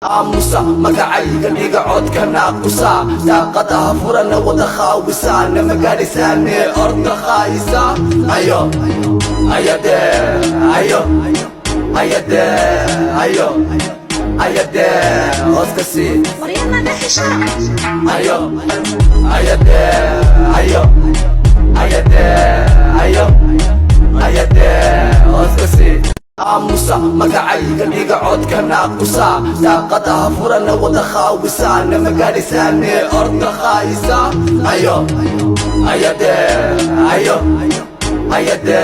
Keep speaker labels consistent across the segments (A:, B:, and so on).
A: aamusa magacayga dhiga codka naaqusa daaqadaha furana wada khaawisa nama gaadhisaane orda khaayisa ayo ayade ayo ayade ayo ayade hoskasi
B: مريم دحشة
A: ayo ayade ayo ayade ayo ayade hoskasi aamusa magacayga dhiga codka naaqusa daaqadaha furana wada khaawisa nama gaadhisaane orda khaayisa ayo ayade ayo ayade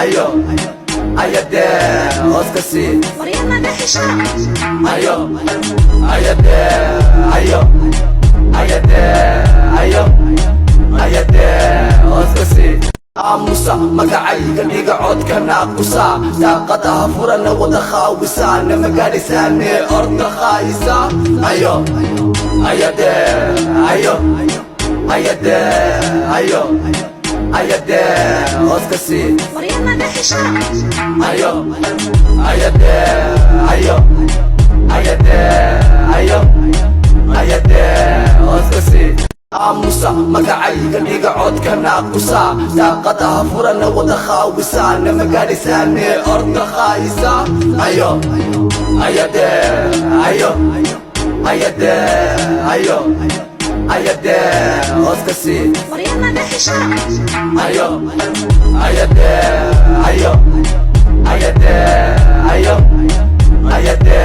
A: ayo ayade hoskasi
B: مريم دحشة
A: ayo ayade ayo ayade ayo ayade hoskasi aamusa magacayga dhiga codka naaqusa daaqadaha furana wada khaawisa nama gaadhisaane orda khaayisa ayo ayade ayo ayade ayo ayade hoskasi
B: مريم دحشة
A: ayo ayade ayo ayade ayo ayade hoskasi aamusa magacayga dhiga codka naaqusa daaqadaha furana wada khaawisa nama gaadhisaane orda khaayisa ayo ayade ayo ayade ayo ayade hoskasi
B: مريم دحشة
A: ayo ayade ayo ayade ayo ayade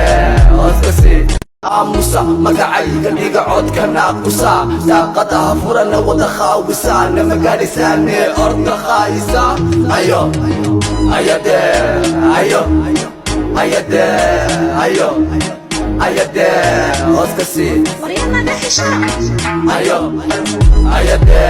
A: hoskasi aamusa magacayga dhiga codka naaqusa daaqadaha furana wada khaawisa nama gaadhisaane orda khaayisa ayo ayade ayo ayade ayo ayade hoskasi
B: مريم دحشة
A: ayo ayade